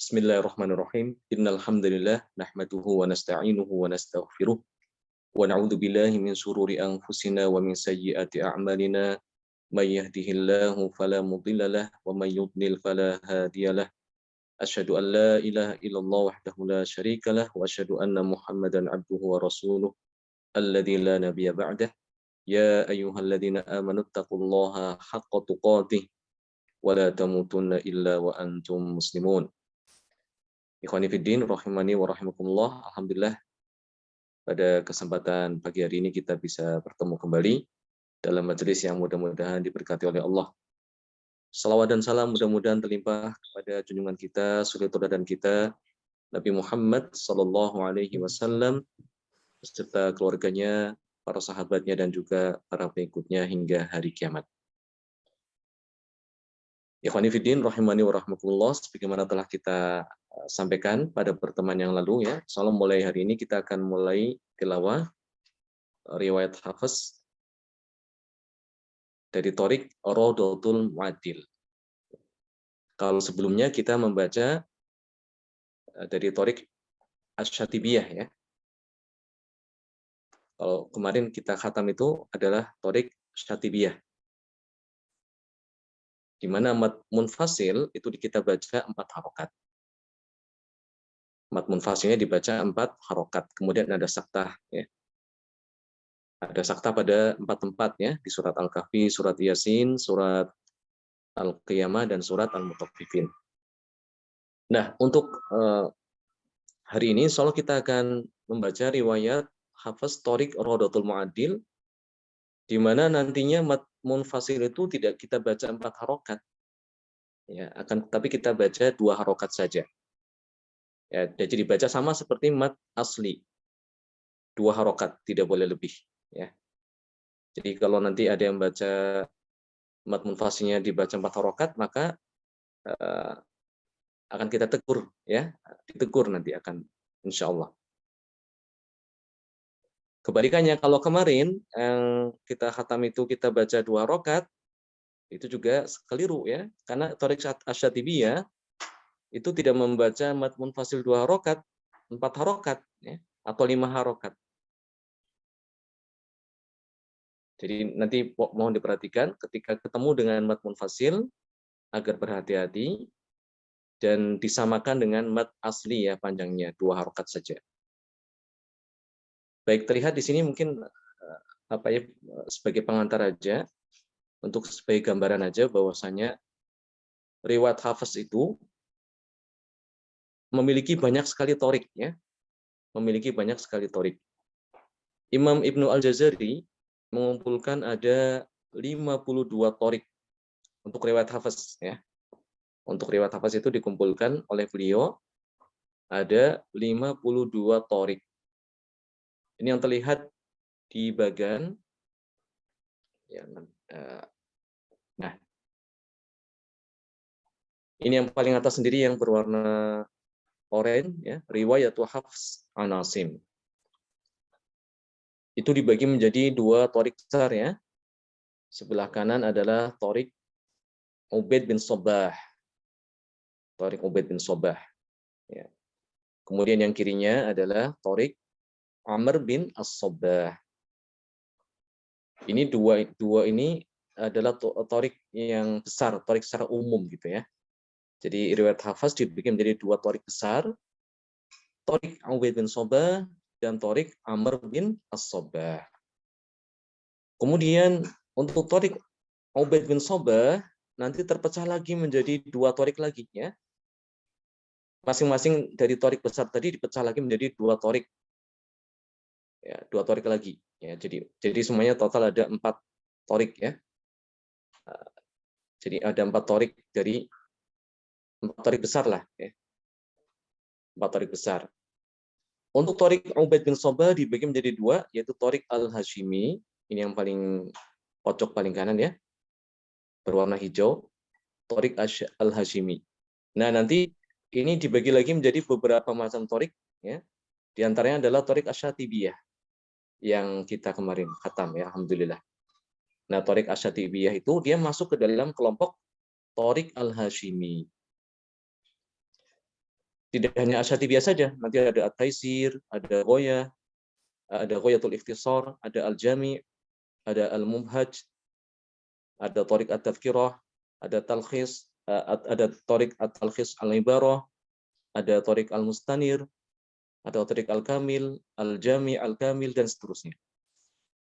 Bismillahirrahmanirrahim. Innal hamdalillah nahmaduhu wa nasta'inuhu wa nastaghfiruh wa na'udzu billahi min shururi anfusina wa min sayyiati a'malina. May yahdihillahu fala mudilla lahu wa may yudlil fala hadiyalah. Asyhadu an la ilaha illallah wahdahu la syarika lah wa asyhadu anna Muhammadan abduhu wa rasuluh alladzi la nabiyya ba'dah. Ya ayyuhalladzina amanu taqullaha haqqa tuqatih wa la tamutunna illa wa antum muslimun. Ikhwani fiddin, rahimani wa rahimakumullah. Alhamdulillah, pada kesempatan pagi hari ini kita bisa bertemu kembali dalam majelis yang mudah-mudahan diberkati oleh Allah. Salawat dan salam mudah-mudahan terlimpah kepada junjungan kita, suri tauladan kita, Nabi Muhammad sallallahu alaihi wasallam beserta keluarganya, para sahabatnya dan juga para pengikutnya hingga hari kiamat. Ikhwani fiddin, rahimani wa rahmatullah, sebagaimana telah kita sampaikan pada pertemuan yang lalu ya. Insyaallah mulai hari ini kita akan mulai tilawah riwayat Hafiz dari Thoriq Rawdatul Mu'addil. Kalau sebelumnya kita membaca dari Thoriq Asy-Syatibiyah ya. Kalau kemarin kita khatam itu adalah Thoriq Syatibiyah, di mana mad munfasil itu kita baca 4 harokat. Mad munfasilnya dibaca 4 harokat. Kemudian ada saktah. Ya. Ada saktah pada 4 tempat ya, di surat Al-Kahfi, surat Yasin, surat Al-Qiyamah, dan surat Al-Mutaffifin. Nah, untuk hari ini, insya Allah kita akan membaca riwayat Hafiz Thoriq Rawdatul Mu'addil, di mana nantinya mad munfasil itu tidak kita baca 4 harokat. Ya, tapi kita baca 2 harokat saja. Ya, jadi dibaca sama seperti mad asli, 2 harokat, tidak boleh lebih. Ya. Jadi kalau nanti ada yang baca mad munfasilnya dibaca 4 harokat, maka akan kita tegur, ya, ditegur nanti akan, insya Allah. Kebalikannya, kalau kemarin yang kita khatam itu kita baca 2 harokat, itu juga keliru ya, karena Thoriq Asy-Syatibiyah itu tidak membaca mad munfasil 2 harokat, 4 harokat ya, atau 5 harokat. Jadi nanti mohon diperhatikan ketika ketemu dengan mad munfasil agar berhati-hati dan disamakan dengan mad asli ya, panjangnya 2 harokat saja. Baik, terlihat di sini mungkin sebagai pengantar aja, untuk sebagai gambaran aja bahwasanya riwayat Hafiz itu memiliki banyak sekali thoriq ya. Memiliki banyak sekali thoriq. Imam Ibnu Al-Jazari mengumpulkan ada 52 thoriq untuk riwayat Hafiz ya. Untuk riwayat Hafiz itu dikumpulkan oleh beliau ada 52 thoriq. Ini yang terlihat di bagian ya, nah, ini yang paling atas sendiri yang berwarna oranye ya, riwayat Hafiz an Asim. Itu dibagi menjadi 2 thoriq besar ya. Sebelah kanan adalah Thoriq Ubaid bin Sobah. Thoriq Ubaid bin Sobah. Ya. Kemudian yang kirinya adalah Thoriq Amr bin As-Sobah. Ini dua ini adalah thoriq yang besar, thoriq secara umum gitu ya. Jadi riwayat Hafiz dibagi menjadi 2 thoriq besar, Thoriq Ubaid bin Sobah dan Thoriq Amr bin As-Sobah. Kemudian untuk Thoriq Ubaid bin Sobah nanti terpecah lagi menjadi 2 thoriq lagi ya. Masing-masing dari thoriq besar tadi dipecah lagi menjadi 2 thoriq. Ya, 2 thoriq lagi ya. Jadi semuanya total ada 4 thoriq ya. Jadi ada 4 thoriq dari 4 thoriq besar lah ya. 4 thoriq besar. Untuk Thoriq Ubaid bin Sobah dibagi menjadi 2, yaitu Thoriq Al-Hashimi, ini yang paling pojok paling kanan ya, berwarna hijau, Thoriq Al-Hashimi. Nah, nanti ini dibagi lagi menjadi beberapa macam thoriq ya. Di antaranya adalah Thoriq Asy-Syatibiyah yang kita kemarin khatam ya, alhamdulillah. Nah, Thoriq Asy-Syatibiyah itu dia masuk ke dalam kelompok Thoriq Al-Hashimi. Tidak hanya asyatibiyah saja, nanti ada at-taisir, ada ghoyatul ikhtisar, ada al-jami', ada al-mumhaj, ada tariq at-tadhkirah, ada talkhis, ada tariq at-talkhis al-ibarah, ada tariq al-mustanir, ada tariq al-kamil, al-jami', al-kamil, dan seterusnya.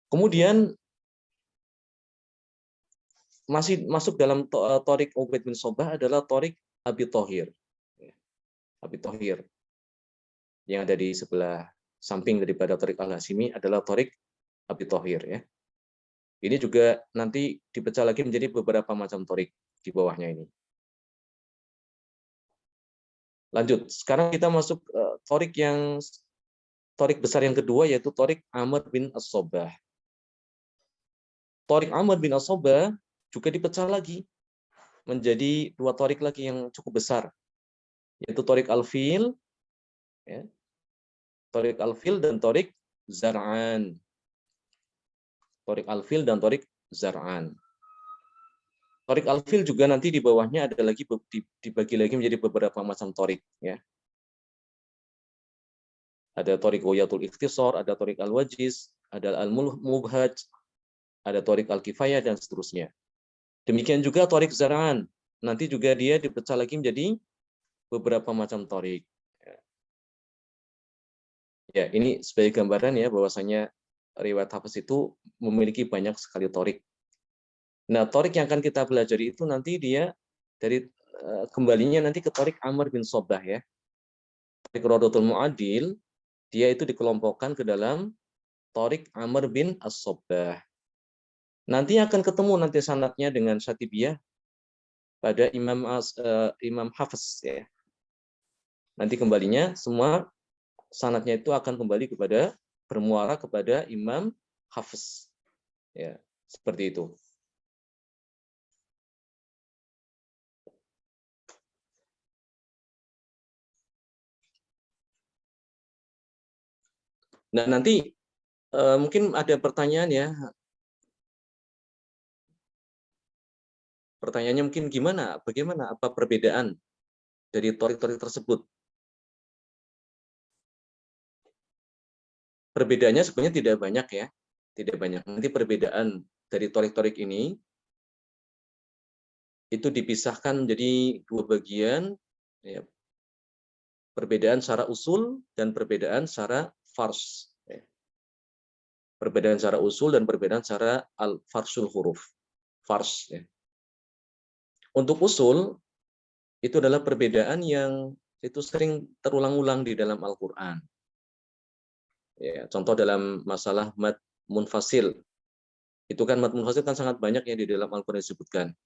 Kemudian masih masuk dalam tariq Ubaid bin Sobah adalah tariq Abi Thohir. Abi Thohir yang ada di sebelah samping daripada tariq al-Hasimi adalah tariq Abi Thohir, ya. Ini juga nanti dipecah lagi menjadi beberapa macam tariq di bawahnya ini. Lanjut, sekarang kita masuk tariq besar yang kedua, yaitu tariq Amr bin As-Sobah. Tariq Amr bin As-Sobah juga dipecah lagi menjadi dua tariq lagi yang cukup besar, yaitu tariq Al-Fil, ya, tariq Al-Fil dan tariq Zar'an. Tariq Al-Fil dan tariq Zar'an. Tariq Al-Fil juga nanti di bawahnya ada lagi, dibagi lagi menjadi beberapa macam tariq, ya. Ada tariq Ghoyatul Ikhtisar, ada tariq Al-Wajiz, ada Al-Mubhaj, ada tariq Al-Kifayah, dan seterusnya. Demikian juga tariq Zar'an. Nanti juga dia dipecah lagi menjadi beberapa macam tariq. Ya, ini sebagai gambaran ya, bahwasanya riwayat Hafiz itu memiliki banyak sekali tariq. Nah, tariq yang akan kita pelajari itu nanti dia dari kembalinya nanti ke tariq Amr bin Sobah, ya. Tariq Rodotul Mu'adil, dia itu dikelompokkan ke dalam tariq Amr bin As-Sobah. Nanti akan ketemu nanti sanadnya dengan Syatibiyah pada Imam Hafiz, ya. Nanti kembalinya semua sanadnya itu akan kembali kepada bermuara kepada Imam Hafiz, ya, seperti itu. Nah, nanti mungkin ada pertanyaan, ya. Pertanyaannya mungkin bagaimana apa perbedaan dari tariq-tariq tersebut? Perbedaannya sebenarnya tidak banyak, ya. Tidak banyak. Nanti perbedaan dari tariq-tariq ini itu dipisahkan menjadi dua bagian, ya. Perbedaan secara usul dan perbedaan secara fars. Ya. Perbedaan secara usul dan perbedaan secara al-farsul huruf. Fars. Ya. Untuk usul, itu adalah perbedaan yang itu sering terulang-ulang di dalam Al-Quran. Ya, contoh dalam masalah mad munfasil. Itu kan mad munfasil kan sangat banyak ya di dalam Al-Quran disebutkan.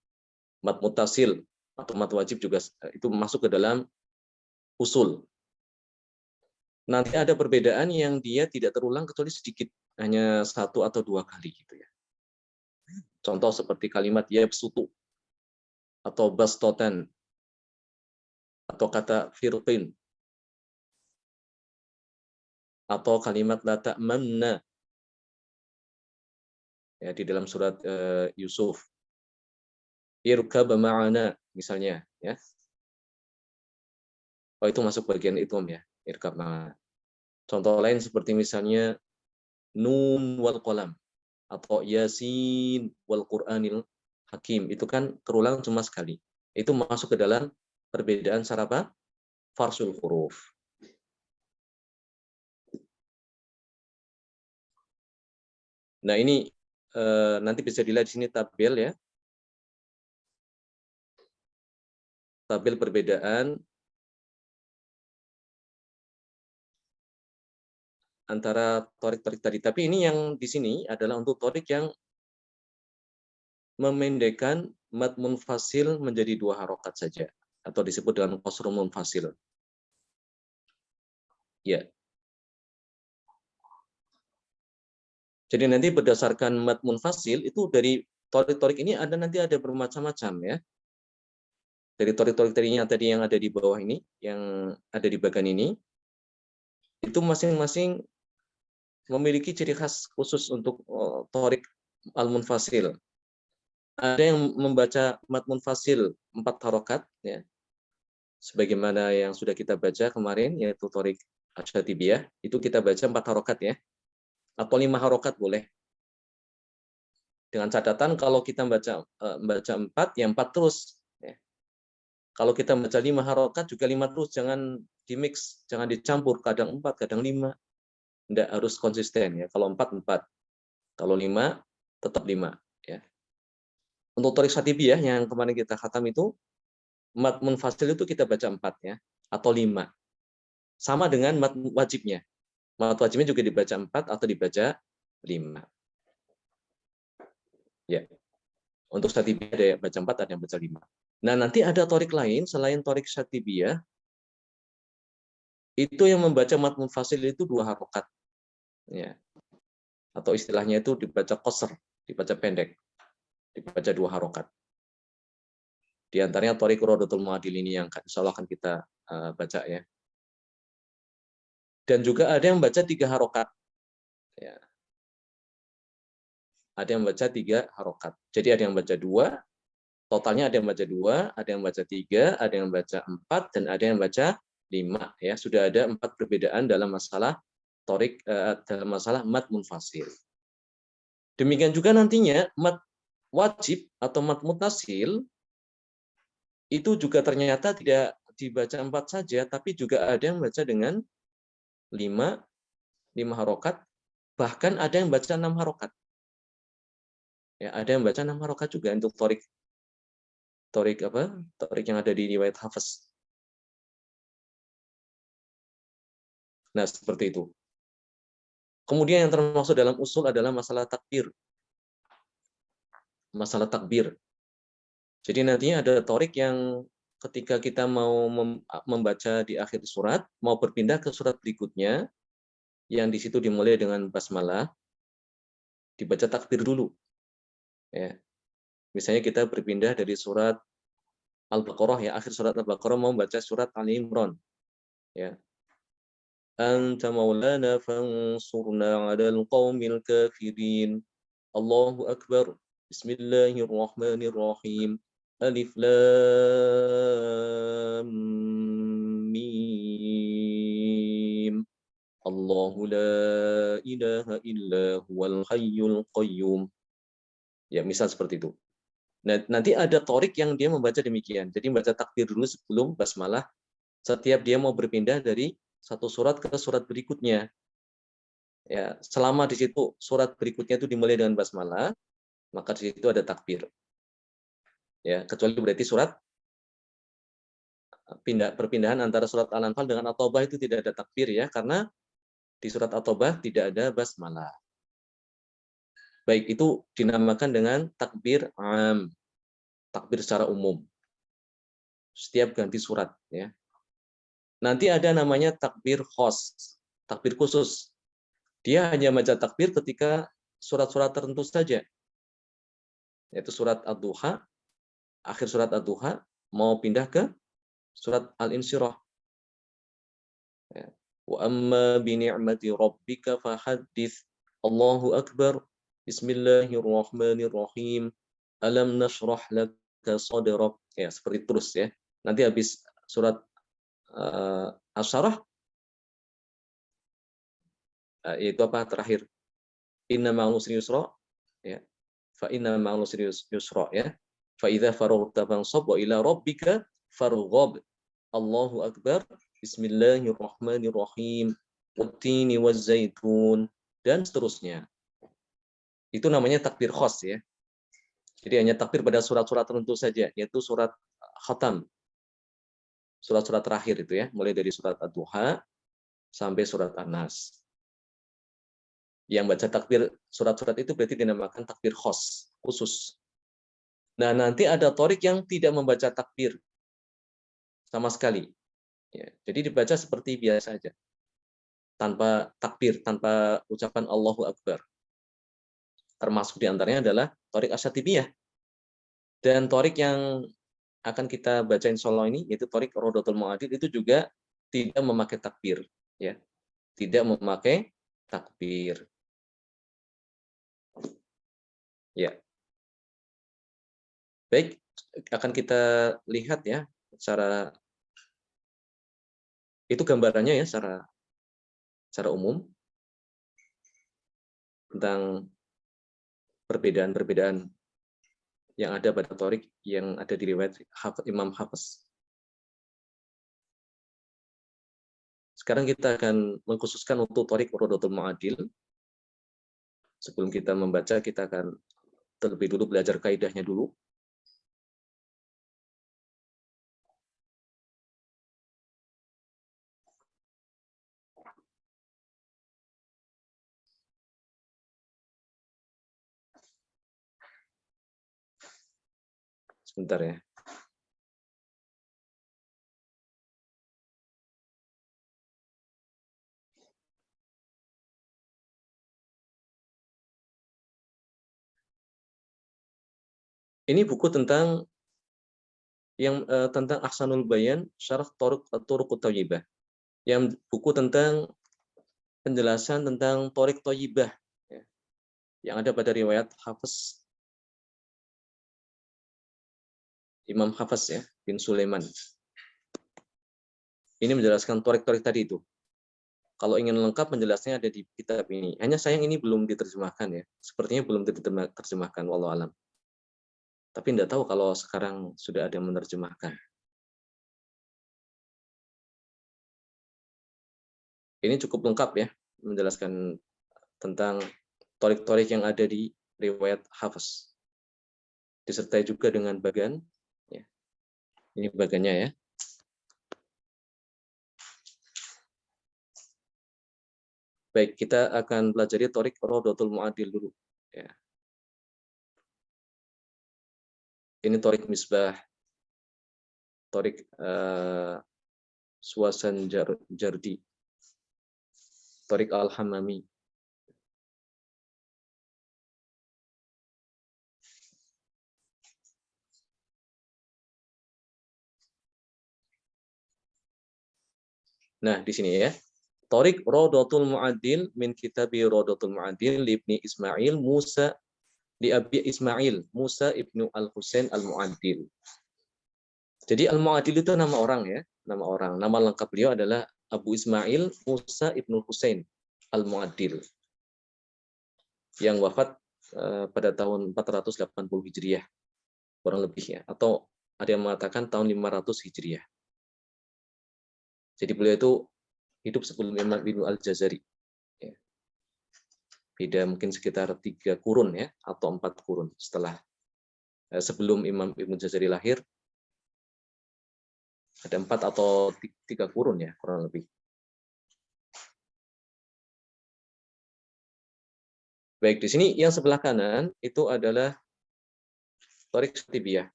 Mad muttasil atau mad wajib juga itu masuk ke dalam usul. Nanti ada perbedaan yang dia tidak terulang kecuali sedikit, hanya satu atau dua kali gitu, ya. Contoh seperti kalimat yabsutu atau bastotan atau kata firqin atau kalimat la ta'manna, ya, di dalam surat Yusuf. Irkab ma'ana misalnya, ya. Oh, itu masuk bagian itu, ya, irkab ma'ana. Contoh lain seperti misalnya nun wal qalam atau yasin wal qur'anil hakim, itu kan terulang cuma sekali. Itu masuk ke dalam perbedaan secara apa? Farsul huruf. Nah, ini nanti bisa dilihat di sini tabel, ya. Tabel perbedaan antara torik-torik tadi. Tapi ini yang di sini adalah untuk torik yang memendekkan mad munfasil menjadi dua harokat saja, atau disebut dengan qasrul munfasil. Ya. Jadi nanti berdasarkan mad munfasil itu dari torik-torik ini nanti ada bermacam-macam, ya. Dari torik-torik tadi yang ada di bawah ini, yang ada di bagian ini, itu masing-masing memiliki ciri khas khusus untuk torik al-munfasil. Ada yang membaca mad munfasil 4 harokat, ya. sebagaimana yang sudah kita baca kemarin, yaitu Thoriq Asyatibiyah, itu kita baca 4 harokat ya, atau 5 harokat boleh. Dengan catatan kalau kita baca 4, ya 4 terus. Ya. Kalau kita baca 5 harokat juga 5 terus, jangan dimix, jangan dicampur, kadang 4, kadang 5. Tidak, harus konsisten ya. Kalau 4, 4. Kalau 5, tetap 5. Ya. Untuk Thoriq Asyatibiyah yang kemarin kita khatam itu, mad munfasil itu kita baca 4 ya, atau 5. Sama dengan mad wajibnya. Mad wajibnya juga dibaca 4 atau dibaca 5. Ya. Untuk Syatibiyah ada yang baca 4, ada yang baca 5. Nah, nanti ada Thoriq lain selain Thoriq Syatibiyah, itu yang membaca mad munfasil itu 2 harokat. Ya. Atau istilahnya itu dibaca qasr, dibaca pendek. Dibaca 2 harokat. Di antaranya Thoriq Rodotul Muadil ini yang insya Allah akan kita baca ya. Dan juga ada yang baca 3 harokat. Ya. Ada yang baca 3 harokat. Jadi ada yang baca 2, totalnya ada yang baca 2, ada yang baca 3, ada yang baca 4, dan ada yang baca 5. Ya, sudah ada 4 perbedaan dalam masalah Thoriq, dalam masalah mad munfasil. Demikian juga nantinya mad wajib atau mad muttasil itu juga ternyata tidak dibaca 4 saja, tapi juga ada yang baca dengan 5 harokat, bahkan ada yang baca 6 harokat. Ya, ada yang baca 6 harokat juga untuk Thoriq yang ada di riwayat Hafiz. Nah, seperti itu. Kemudian yang termasuk dalam usul adalah masalah takbir. Masalah takbir. Jadi nantinya ada Thoriq yang ketika kita mau membaca di akhir surat, mau berpindah ke surat berikutnya, yang di situ dimulai dengan basmalah, dibaca takbir dulu. Ya. Misalnya kita berpindah dari surat Al-Baqarah, ya, akhir surat Al-Baqarah mau baca surat Ali Imran. Ya. Anta maulana fansurna 'alal qaumil kafirin. Allahu akbar. Bismillahirrahmanirrahim. Alif lam mim. Allahu la ilaha illa huwal hayyul qayyum. Ya, misal seperti itu. Nah, nanti ada Thoriq yang dia membaca demikian. Jadi membaca takbir dulu sebelum basmalah setiap dia mau berpindah dari satu surat ke surat berikutnya. Ya, selama di situ surat berikutnya itu dimulai dengan basmalah, maka di situ ada takbir. Ya, kecuali berarti surat perpindahan antara surat Al-Anfal dengan At-Taubah itu tidak ada takbir ya, karena di surat At-Taubah tidak ada basmalah. Baik, itu dinamakan dengan takbir am, takbir secara umum. Setiap ganti surat ya. Nanti ada namanya takbir khos, takbir khusus. Dia hanya baca takbir ketika surat-surat tertentu saja. Yaitu surat Ad-Duha, akhir surat Ad-Duha mau pindah ke surat Al-Insyirah. Ya. Wa amma bi ni'mati rabbika fahaddits. Allahu akbar. Bismillahirrahmanirrahim. Alam nashrah laka sadrak. Ya, seperti terus ya. Nanti habis surat Asy-Syarah itu apa terakhir? Inna ma'al usri yusra, ya. Fa inna ma'al usri yusra, ya. Fa idza faraghta fansab wa ila rabbika farghab. Allahu akbar. Bismillahirrahmanirrahim. Wattini wazzaitun, dan seterusnya. Itu namanya takbir khos ya. Jadi hanya takbir pada surat-surat tertentu saja, yaitu surat khatam. Surat-surat terakhir itu ya, mulai dari surat Ad-Duha sampai surat An-Nas. Yang baca takbir surat-surat itu berarti dinamakan takbir khos, khusus. Nah, nanti ada Thoriq yang tidak membaca takbir sama sekali. Ya, jadi dibaca seperti biasa saja. Tanpa takbir, tanpa ucapan Allahu Akbar. Termasuk diantaranya adalah Thoriq Asyatibiyah. Dan Thoriq yang akan kita baca insya Allah ini, yaitu Thoriq Rodotul Muadil, itu juga tidak memakai takbir. Ya, tidak memakai takbir. Ya. Baik, akan kita lihat ya secara Itu gambarannya ya secara umum tentang perbedaan-perbedaan yang ada pada Torik yang ada di riwayat Imam Hafiz. Sekarang kita akan mengkhususkan untuk Torik Rodotul Mu'adil. Sebelum kita membaca, kita akan terlebih dulu belajar kaidahnya dulu. Sebentar ya. Ini buku tentang tentang Ahsanul Bayan, Syarah Turuqut Thayyibah. Yang buku tentang penjelasan tentang Torik Thayyibah ya, yang ada pada riwayat Hafiz Imam Hafiz ya bin Sulaiman. Ini menjelaskan Torik-Torik tadi itu. Kalau ingin lengkap penjelasannya ada di kitab ini. Hanya sayang ini belum diterjemahkan ya. Sepertinya belum diterjemahkan, wallahu alam. Tapi tidak tahu kalau sekarang sudah ada yang menerjemahkan. Ini cukup lengkap ya, menjelaskan tentang torik-torik yang ada di riwayat Hafiz. Disertai juga dengan bagan. Ya. Ini bagannya ya. Baik, kita akan pelajari Torik Rodotul Mu'adil dulu. Ya. Ini Torik Misbah, Torik Suasan Jardi, Torik Al-Hamami. Nah, di sini ya. Torik Rodotul Mu'adil min kitabi Rodotul Mu'adil libni Ismail Musa di Abi Ismail Musa ibnu Al-Husain Al-Mu'adil. Jadi Al-Mu'adil itu nama orang ya, nama orang. Nama lengkap beliau adalah Abu Ismail Musa ibnu Husain Al-Mu'adil yang wafat pada tahun 480 Hijriah kurang lebih ya, atau ada yang mengatakan tahun 500 Hijriah. Jadi beliau itu hidup sebelum Imam Ibnu Al-Jazari. Ya. Beda mungkin sekitar 3 kurun ya, atau 4 kurun setelah sebelum Imam Ibnu Al-Jazari lahir. Ada 4 atau 3 kurun ya, kurang lebih. Baik, di sini yang sebelah kanan itu adalah Torik Syatibiyah.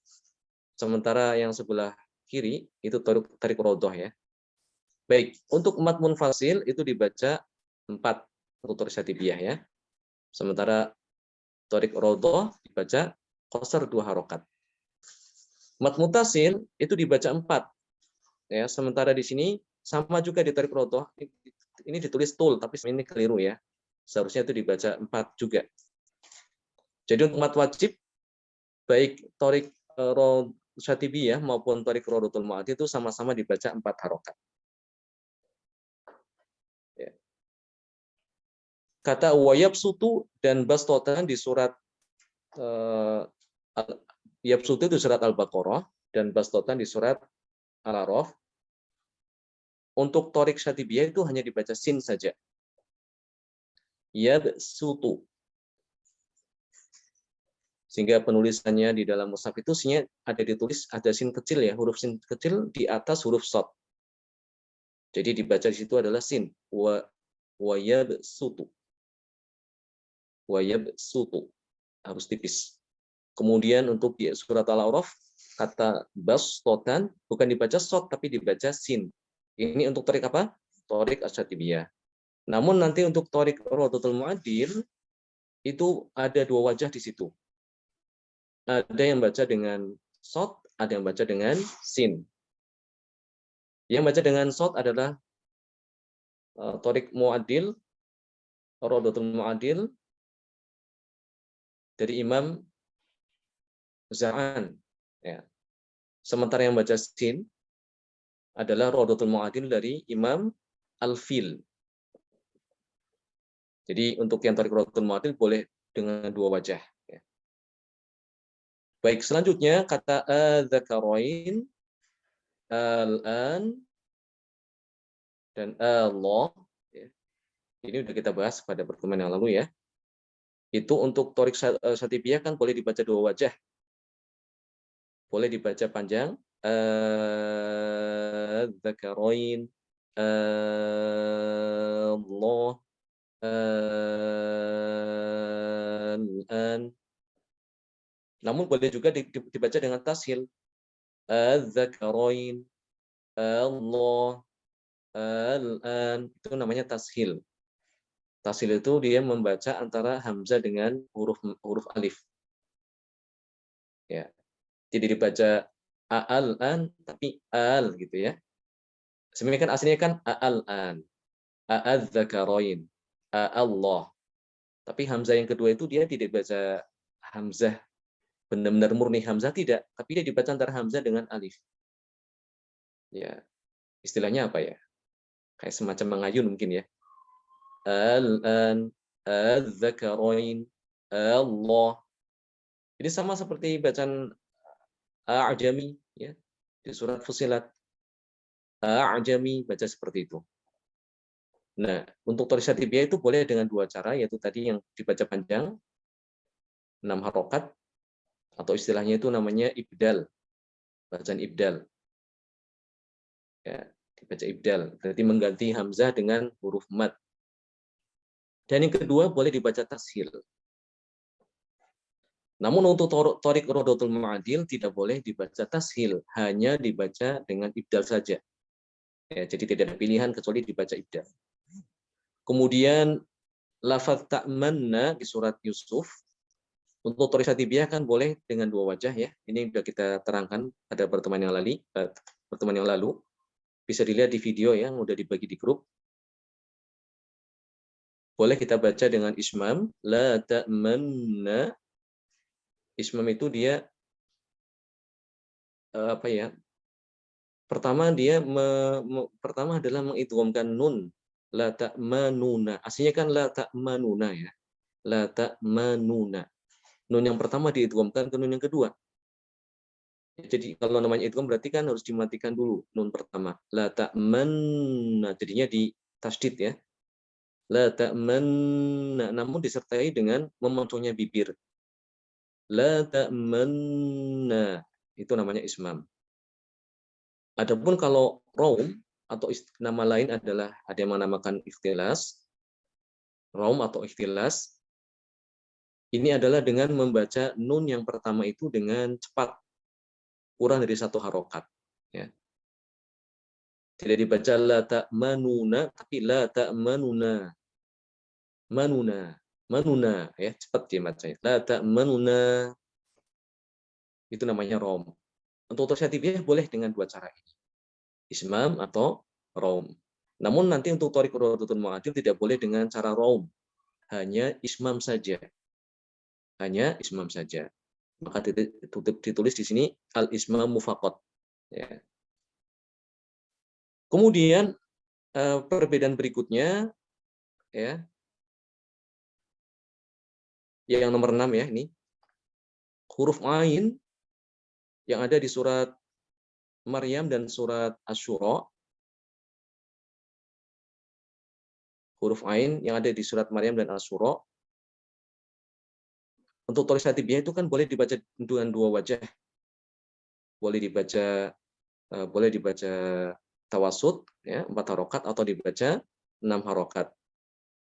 Sementara yang sebelah kiri itu Torik Rodoh ya. Baik, untuk mat munfasil itu dibaca 4 untuk Torik Syatibiyah ya. Sementara Torik Rodoh dibaca qasar 2 harokat. Mat mutasil itu dibaca 4 ya. Sementara di sini sama juga di Torik Rodoh. Ini ditulis tul tapi ini keliru ya. Seharusnya itu dibaca 4 juga. Jadi untuk mat wajib baik Torik Syatibiyah maupun Torik Rodotul Mu'adil itu sama-sama dibaca 4 harokat. Ya. Kata wayabsutu dan bastotan di surat Yabsutu itu surat Al-Baqarah dan bastotan di surat Al-A'raf. Untuk Torik Syatibiyah itu hanya dibaca sin saja. Yabsutu. Sehingga penulisannya di dalam mushaf itu ada ditulis ada sin kecil ya, huruf sin kecil di atas huruf shad. Jadi dibaca di situ adalah sin wayabsutu. Wayabsutu harus tipis. Kemudian untuk di surat Al-A'raf kata bastotan bukan dibaca shad tapi dibaca sin. Ini untuk torik apa? Torik Asyatibiyah. Namun nanti untuk torik Rodotul Mu'adil itu ada 2 wajah di situ. Ada yang baca dengan shad, ada yang baca dengan sin. Yang baca dengan shad adalah Torik Mu'adil, Rodotul Mu'adil dari Imam Za'an. Ya. Sementara yang baca sin adalah Rodotul Mu'adil dari Imam Al-Fil. Jadi untuk yang tarik Rodotul Mu'adil boleh dengan dua wajah. Ya. Baik, selanjutnya kata adzakarain, al-an, dan Allah. Ya. Ini sudah kita bahas pada pertemuan yang lalu ya. Itu untuk torik satibiyah kan boleh dibaca dua wajah. Boleh dibaca panjang. Adzakarain, Allah, al-an. Namun boleh juga dibaca dengan tashil. Adzakarain, Allah, al-an. Itu namanya tashil. Tashil itu dia membaca antara hamzah dengan huruf alif. Ya. Tidak dibaca al-an tapi al gitu ya. Sebenarnya kan aslinya kan al-an, a'adzakarain, Allah. Tapi hamzah yang kedua itu dia tidak baca hamzah benar-benar murni hamzah tidak, tapi dia dibaca antara hamzah dengan alif. Ya, istilahnya apa ya? Kayak semacam mengayun mungkin ya. Al-an, adzakarain, Allah. Jadi sama seperti bacaan a'jami ya di surat Fusilat. A'jami baca seperti itu. Nah, untuk toris satibiyah itu boleh dengan dua cara, yaitu tadi yang dibaca panjang 6 harokat, atau istilahnya itu namanya ibdal, bacaan ibdal. Ya, dibaca ibdal, berarti mengganti hamzah dengan huruf mad. Dan yang kedua boleh dibaca tashil. Namun untuk torik rodotul ma'adil tidak boleh dibaca tashil, hanya dibaca dengan ibdal saja. Ya, jadi tidak ada pilihan kecuali dibaca ibdal. Kemudian lafaz ta'manna di surat Yusuf, untuk torik satibiyah kan boleh dengan dua wajah ya. Ini sudah kita terangkan pada pertemuan yang lalu. Bisa dilihat di video yang udah dibagi di grup. Boleh kita baca dengan ismam, la ta'manna. Ismam itu dia apa ya? Pertama pertama adalah mengidghamkan nun, la ta'manuna. Aslinya kan la ta'manuna ya. La ta'manuna. Nun yang pertama diidghamkan ke nun yang kedua. Jadi kalau namanya idgham berarti kan harus dimatikan dulu nun pertama. La ta'manna. Jadinya di tasdid ya. La ta'manna. Namun disertai dengan memotongnya bibir. La ta'manna. Itu namanya ismam. Adapun kalau raum atau nama lain adalah ada yang menamakan ikhtilas. Raum atau ikhtilas ini adalah dengan membaca nun yang pertama itu dengan cepat, kurang dari satu harokat. Ya. Tidak dibaca la ta'manuna, tapi la ta'manuna. Manuna. Manuna. Ya, cepat dia bacanya. La ta'manuna. Itu namanya raum. Untuk tosyatibiyah boleh dengan dua cara ini. Ismam atau raum. Namun nanti untuk torik rodatun mu'adil tidak boleh dengan cara raum. Hanya ismam saja. Hanya ismam saja. Maka ditulis di sini al-ismam mufaqat. Ya. Kemudian perbedaan berikutnya ya. Yang nomor 6 ya ini. Huruf ain yang ada di surat Maryam dan surat Asy-Syura. Huruf ain yang ada di surat Maryam dan Asy-Syura. Untuk toris satibiyah itu kan boleh dibaca dengan dua wajah. Boleh dibaca tawasud ya, 4 harokat atau dibaca 6 harokat.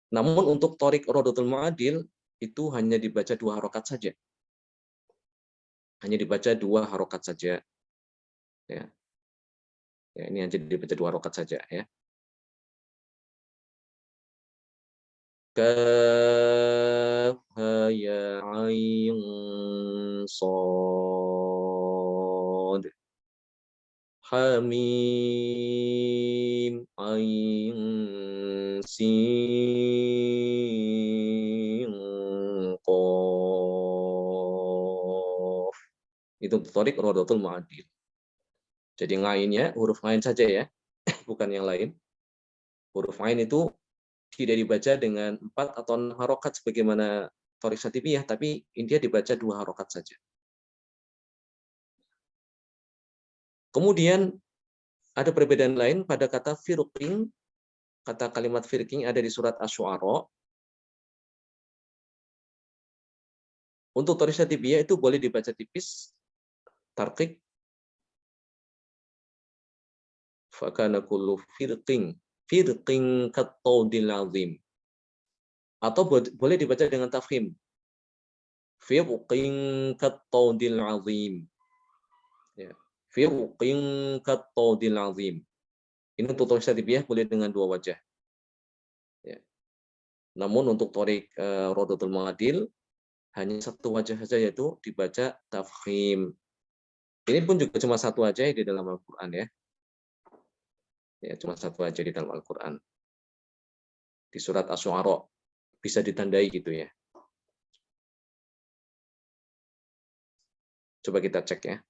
Namun untuk torik rodotul mu'adil itu hanya dibaca 2 harokat saja. Hanya dibaca 2 harokat saja. Ya. Ya, ini hanya dibaca 2 harokat saja ya. Kaf ha ya ain sad. Hamim ain sin qaf. Itu torik rodotul mu'adil. Jadi ngainnya huruf ngain saja ya, bukan yang lain. Huruf ngain itu tidak dibaca dengan 4 atau 6 harokat sebagaimana Thoriq Syatibiyah, tapi intinya dibaca 2 harokat saja. Kemudian ada perbedaan lain pada kata firqing. Kata kalimat firqing ada di surat Asy-Syu'ara. Untuk Thoriq Syatibiyah itu boleh dibaca tipis, tarqiq, fakana kullu firqing kattaudil azim. Atau boleh dibaca dengan tafkhim, firqin kattaudil azim. Ya. Firqin kattaudil azim. Ini untuk Thoriq Syatibiyah boleh dengan 2 wajah. Ya. Namun untuk Thoriq Rodatul Mu'adil hanya 1 wajah saja, yaitu dibaca tafkhim. Ini pun juga cuma 1 wajah di dalam Al-Qur'an ya. Ya, cuma 1 wajah di dalam Al-Qur'an. Di surat Asy-Syu'ara bisa ditandai gitu ya. Coba kita cek ya.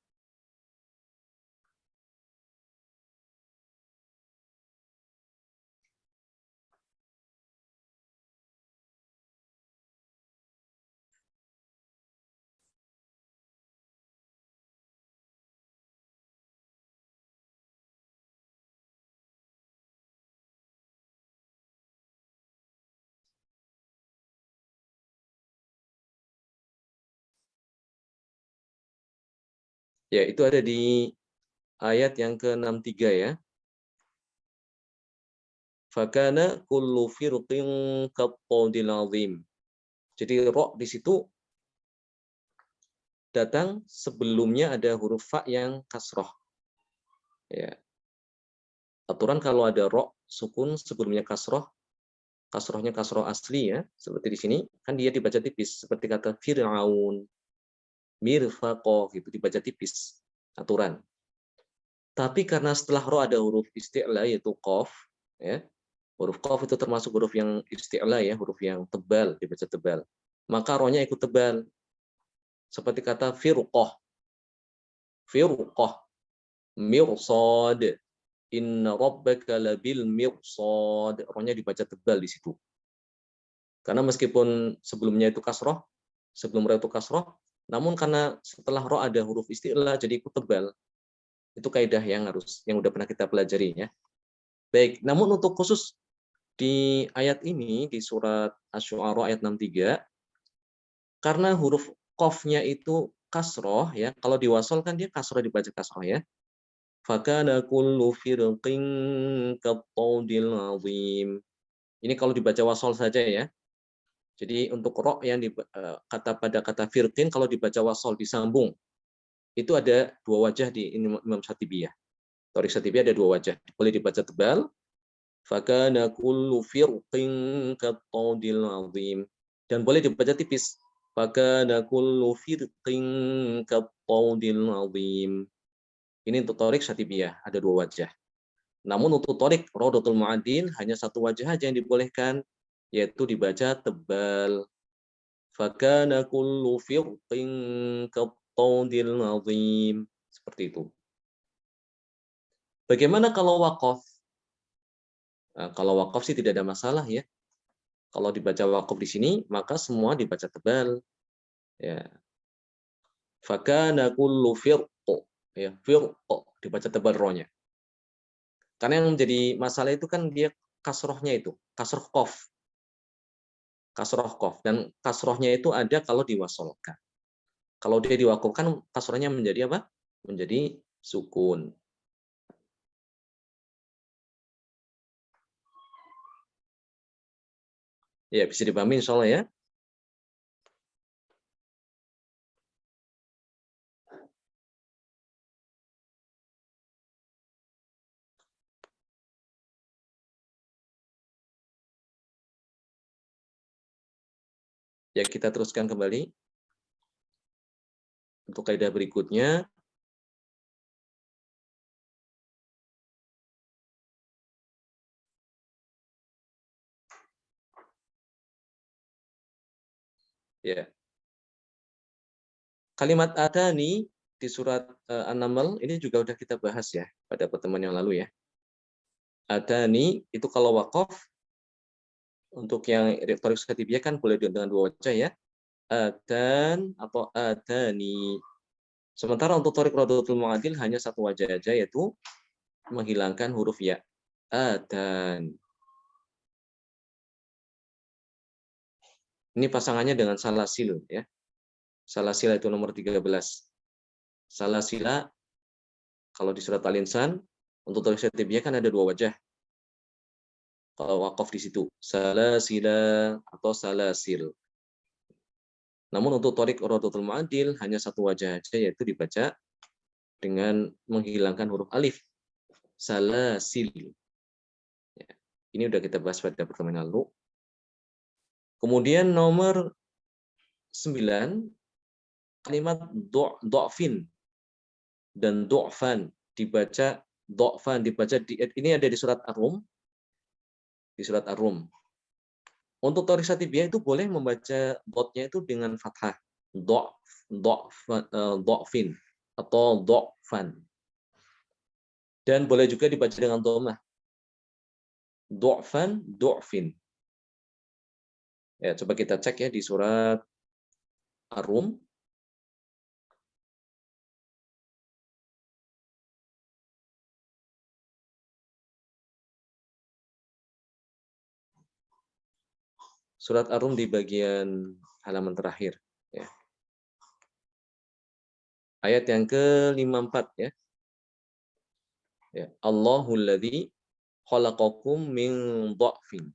Ya, itu ada di ayat yang ke-63 ya. Fakana kullu firqin kattaudil azim. Jadi ro di situ datang sebelumnya ada huruf fa yang kasroh. Ya. Aturan kalau ada ro sukun sebelumnya kasroh, kasrohnya kasroh asli ya, seperti di sini kan dia dibaca tipis, seperti kata Fir'aun, mirfaqo gitu dibaca tipis aturan. Tapi karena setelah ro ada huruf isti'la yaitu qaf, ya. Huruf qaf itu termasuk huruf yang isti'la ya, huruf yang tebal, dibaca tebal. Maka rohnya ikut tebal. Seperti kata firqah, firqah, mirsad, inna rabbaka labil mirsad. Rohnya dibaca tebal di situ. Karena meskipun sebelumnya itu kasroh, sebelum ro itu kasroh, namun karena setelah ro ada huruf isti'la jadi ikut tebal. Itu kaidah yang udah pernah kita pelajari ya. Baik, namun untuk khusus di ayat ini di surat Asy-Syu'ara ayat 63, karena huruf qafnya itu kasroh ya, kalau diwasal kan dia kasroh dibaca kasroh ya. Fakana kullu firqin kattaudil azim. Ini kalau dibaca wasal saja ya. Jadi untuk ro yang pada kata firqin kalau dibaca wasal disambung itu ada 2 wajah di Imam Syatibiyah. Thoriq Syatibiyah ada 2 wajah. Boleh dibaca tebal, fakana kullu firqin kattaudil azim, dan boleh dibaca tipis, fakana kullu firqin kattaudil azim. Ini untuk Thoriq Syatibiyah ada 2 wajah. Namun untuk Thoriq Rodatul Mu'adil hanya 1 wajah aja yang dibolehkan, yaitu dibaca tebal. Fakana kullu firqin kattaudil azim. Seperti itu. Bagaimana kalau waqaf? Nah, kalau waqaf sih tidak ada masalah ya. Kalau dibaca waqaf di sini, maka semua dibaca tebal. Ya. Fakana kullu firqo. Ya, firqo dibaca tebal rohnya. Karena yang menjadi masalah itu kan dia kasrohnya itu, kasroh qaf. Kasroh qaf. Dan kasrohnya itu ada kalau diwasolkan. Kalau dia diwakufkan, kasrohnya menjadi apa? Menjadi sukun. Ya, bisa dipahami insya Allah ya. Ya, kita teruskan kembali untuk kaidah berikutnya. Ya. Kalimat atani di surat An-Naml ini juga udah kita bahas ya pada pertemuan yang lalu ya. Adani itu kalau wakaf untuk yang torik khatibiyah kan boleh dengan dua wajah ya. Adan atau adani. Sementara untuk torik rodotul mu'adil hanya satu wajah aja, yaitu menghilangkan huruf ya. Adan. Ini pasangannya dengan salasil ya. Salasila itu nomor 13. Salasila kalau di surat Al-Insan untuk torik khatibiyah kan ada dua wajah. Kalau wakaf di situ salasila atau salasil. Namun untuk torik rodotul mu'adil hanya satu wajah aja, yaitu dibaca dengan menghilangkan huruf alif. Salasil. Ya, ini udah kita bahas pada pertemuan lalu. Kemudian nomor 9, kalimat do'fin dan do'fan dibaca do'fan dibaca ini ada di surat Ar-Rum. Di surat Ar-Rum. Untuk torik satibiyah itu boleh membaca dotnya itu dengan fathah. Do'fin atau do'fan. Dan boleh juga dibaca dengan dhammah. Do'fan, do'fin. Ya, coba kita cek ya di surat Ar-Rum. Surat Ar-Rum di bagian halaman terakhir. Ya. Ayat yang ke-54 ya. Ya. Allahul ladzi khalaqakum min dha'fin.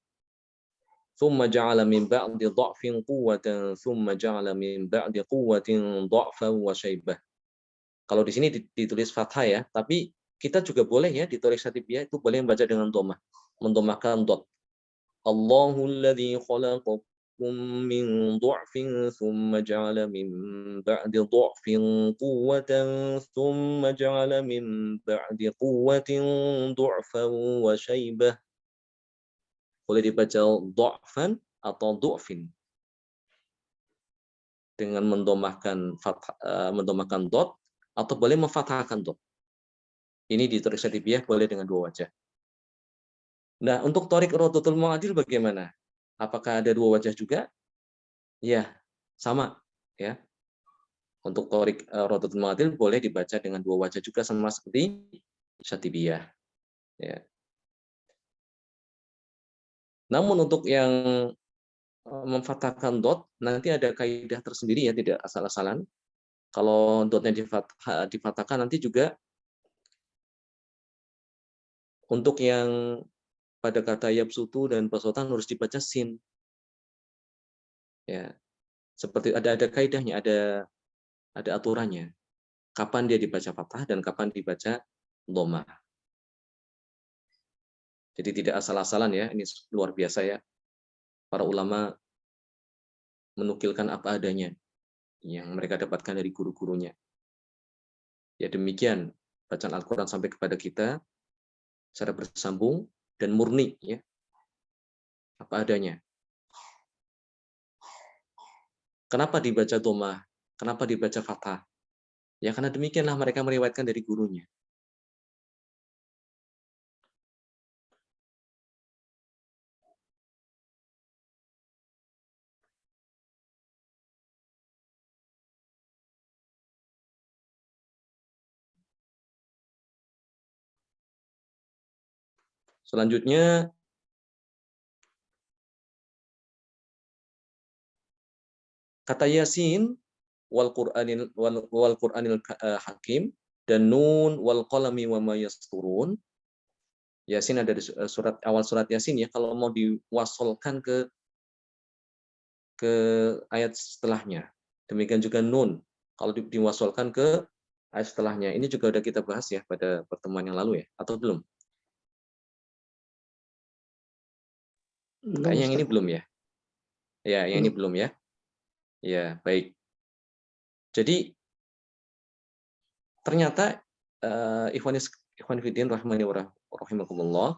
Thumma ja'ala min ba'di dha'fin quwwatan, thumma ja'ala min ba'di quwwatin dha'fan wa syaibah. Kalau di sini ditulis fathah ya, tapi kita juga boleh ya di torik satibiyah itu boleh membaca dengan dhammah, mendomahkan dot. Allahul ladzi khalaqakum min dha'fin thumma ja'ala min ba'di dha'fin quwwatan thumma ja'ala min ba'di quwwatin dha'fan wa syaibah. Boleh dibaca dha'fan atau dhu'fin dengan mendomahkan dot atau boleh memfathahkan dot. Ini di torik satibiyah boleh dengan dua wajah. Nah, untuk torik rodotul mu'adil bagaimana? Apakah ada dua wajah juga? Ya, sama. Ya. Untuk torik rodotul mu'adil boleh dibaca dengan dua wajah juga sama seperti satibiyah. Ya. Namun untuk yang memfathahkan dot, nanti ada kaidah tersendiri ya, tidak asal-asalan. Kalau dotnya difathahkan nanti juga untuk yang pada kata yabsutu dan basotan harus dibaca sin. Ya. Seperti ada kaidahnya, ada aturannya. Kapan dia dibaca fathah dan kapan dibaca dhammah. Jadi tidak asal-asalan ya, ini luar biasa ya. Para ulama menukilkan apa adanya yang mereka dapatkan dari guru-gurunya. Ya demikian bacaan Al-Quran sampai kepada kita secara bersambung dan murni ya. Apa adanya. Kenapa dibaca dhammah? Kenapa dibaca fathah? Ya karena demikianlah mereka meriwayatkan dari gurunya. Selanjutnya kata Yasin wal Qur'anil Hakim dan Nun wal qalami wa ma yasturun. Yasin ada di surat awal surat Yasin ya, kalau mau diwasolkan ke ayat setelahnya. Demikian juga Nun kalau diwasolkan ke ayat setelahnya. Ini juga sudah kita bahas ya pada pertemuan yang lalu ya, atau belum? Kayaknya yang ini belum ya. Ya, yang ini belum ya. Ya, baik. Jadi ternyata ikhwan fillah rahimani wa rahimakumullah,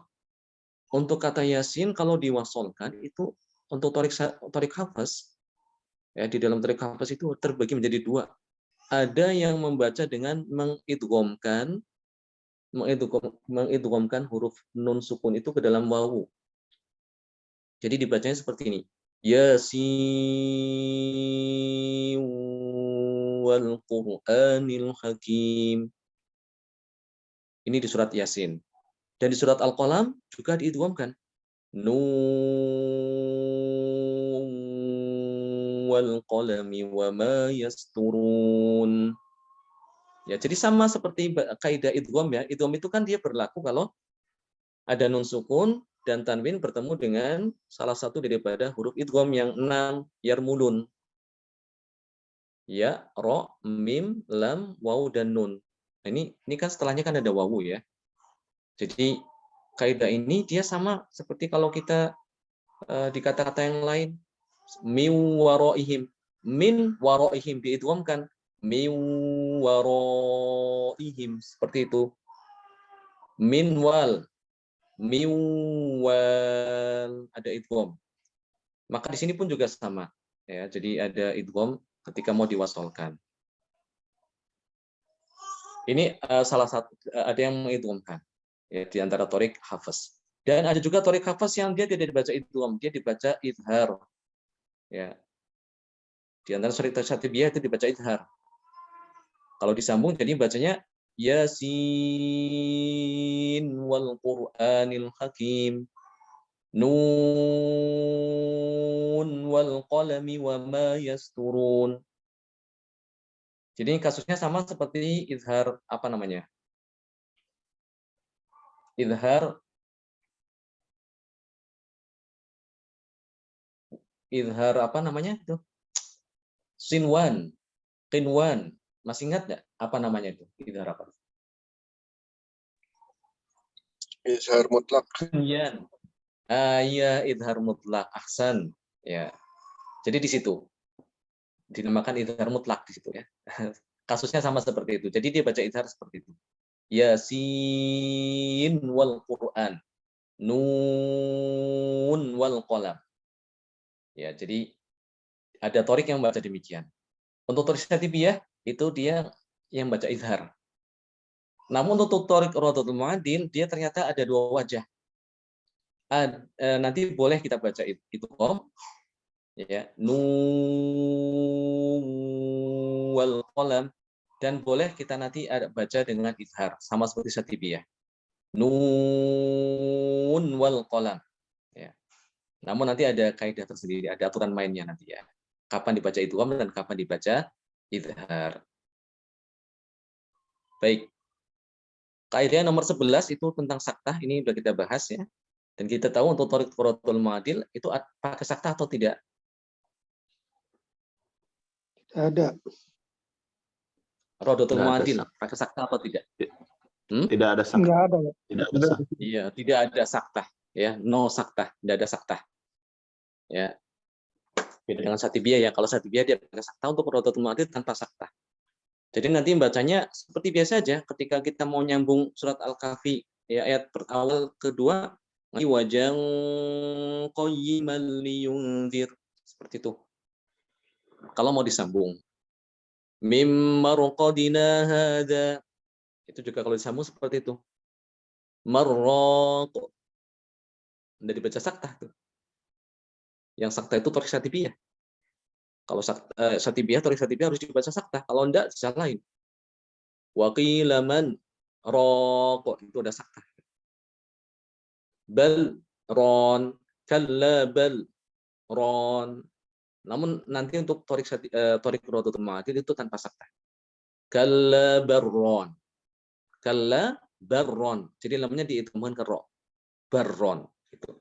untuk kata Yasin kalau diwasolkan itu untuk torik hafaz ya, di dalam torik hafaz itu terbagi menjadi dua. Ada yang membaca dengan mengidghamkan huruf nun sukun itu ke dalam wawu. Jadi dibacanya seperti ini. Yasin wal Qur'anil Hakim. Ini di surat Yasin. Dan di surat Al-Qalam juga diidghamkan. Nun wal qalami wa ma yasturun. Ya, jadi sama seperti kaidah idgham ya. Idgham itu kan dia berlaku kalau ada nun sukun dan tanwin bertemu dengan salah satu daripada huruf idgham yang 6 yarmulun. Ya, ro, mim, lam, waw dan nun. Nah, ini kan setelahnya kan ada wawu ya. Jadi kaidah ini dia sama seperti kalau kita di kata-kata yang lain. Min waroihim, min waroihim diidghamkan. Min waroihim seperti itu. Min wal ada idgham. Maka di sini pun juga sama ya. Jadi ada idgham ketika mau diwasolkan. Ini salah satu ada yang mengidghamkan ya di antara torik hafaz. Dan ada juga torik hafaz yang dia tidak dibaca idgham, dia dibaca idhar. Ya. Di antara surat Syatibiyah itu dibaca idhar. Kalau disambung jadi bacanya Yasin wal Qur'anil Hakim. Nun wal qalami wa ma yasturun. Jadi kasusnya sama seperti izhar apa namanya? Izhar apa namanya itu? Sinwan, qinwan. Masih ingat nggak apa namanya itu? Izhar apa? Izhar mutlak. Kunyan. Ya, izhar mutlak. Ahsan. Ya. Jadi di situ dinamakan izhar mutlak di situ ya. Kasusnya sama seperti itu. Jadi dia baca izhar seperti itu. Yasin wal Qur'an. Nun wal qalam. Ya, jadi ada torik yang membaca demikian. Untuk torik syatibiyah itu dia yang baca izhar. Namun untuk torik rodatul mu'adil dia ternyata ada dua wajah. Nanti boleh kita baca itu ya, nun wal qalam, dan boleh kita nanti baca dengan izhar sama seperti syatibiyah. Nun wal qalam. Ya. Namun nanti ada kaidah tersendiri, ada aturan mainnya nanti ya. Kapan dibaca idgham dan kapan dibaca izhar. Baik. Kaidah nomor 11 itu tentang saktah, ini sudah kita bahas ya. Dan kita tahu untuk torik rodatul mu'adil itu pakai saktah atau tidak? Ada. Rodatul mu'adil pakai saktah atau tidak? Tidak ada saktah. Enggak ada. Tidak ada saktah. Iya, tidak ada saktah ya, no saktah, tidak ada saktah. Ya. Beda dengan syatibiyah ya. Kalau syatibiyah dia pakai saktah, untuk rodatul mu'adil tanpa saktah. Jadi nanti bacanya seperti biasa aja ketika kita mau nyambung surat Al-Kahfi ya, ayat awal kedua, wajang qayyiman liyunzir, seperti itu. Kalau mau disambung mimma raqadina hadza, itu juga kalau disambung seperti itu. Marraq, udah dibaca saktah tuh. Yang saktah itu torik syatibiyah. Kalau syatibiyah, torik syatibiyah harus dibaca saktah. Kalau enggak, disalahin. Wa qila man raq, itu ada saktah. Bal ron, kalla bal ron. Namun nanti untuk torik rodatul mu'adil itu tanpa saktah. Kalla barron. Kalla barron. Jadi lamanya diidghamkan ke ro. Barron itu.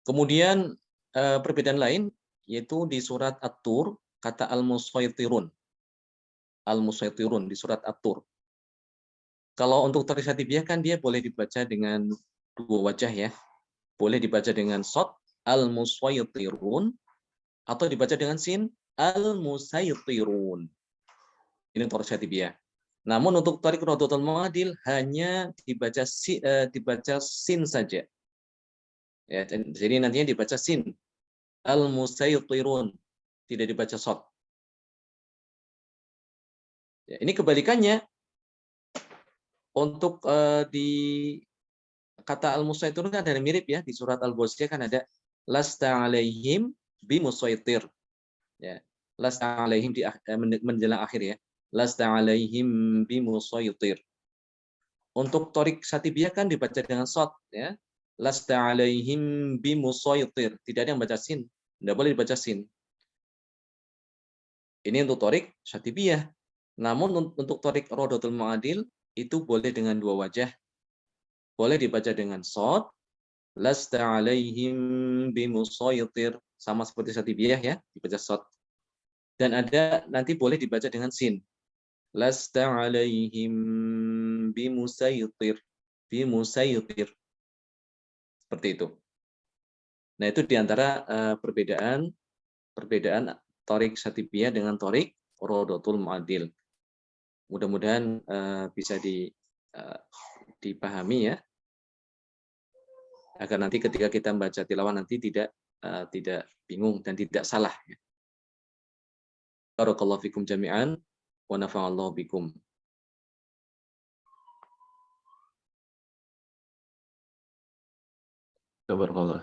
Kemudian perbedaan lain yaitu di surat At-Tur kata al-musaytirun. Al-musaytirun di surat At-Tur. Kalau untuk torik syatibiyah kan dia boleh dibaca dengan dua wajah ya. Boleh dibaca dengan shad al-musaytirun atau dibaca dengan sin al-musaytirun. Ini torik syatibiyah. Namun untuk torik rodatul mu'adil hanya dibaca sin saja. Ya, jadi nantinya dibaca sin al-musaytirun. tidak dibaca shad. Ya, ini kebalikannya. Untuk di kata al-musaitir kan ada mirip ya, di surat Al-Ghashiyah kan ada lasta alaihim bimusaitir. Ya. Lasta alaihim di menjelang akhir ya. Lasta alaihim bimusaitir. Untuk Torik Satibiyah kan dibaca dengan shad ya. Lasta alaihim bimusaitir. Tidak ada yang baca sin. Tidak boleh dibaca sin. Ini untuk Torik Satibiyah. Namun untuk Torik Rodotul Mu'adil itu boleh dengan dua wajah. Boleh dibaca dengan shad, lasta alaihim bimusaitir, sama seperti Satibiyah ya, dibaca shad. Dan ada nanti boleh dibaca dengan sin. Lasta alaihim bimusaitir. Bimusaitir. Seperti itu. Nah, itu diantara perbedaan Torik Satibiyah dengan Torik Rodotul Mu'adil. Mudah-mudahan bisa dipahami ya, agar nanti ketika kita membaca tilawah nanti tidak bingung dan tidak salah. Barakallahu fikum jami'an wa nafa'allahu bikum. Barakallahu.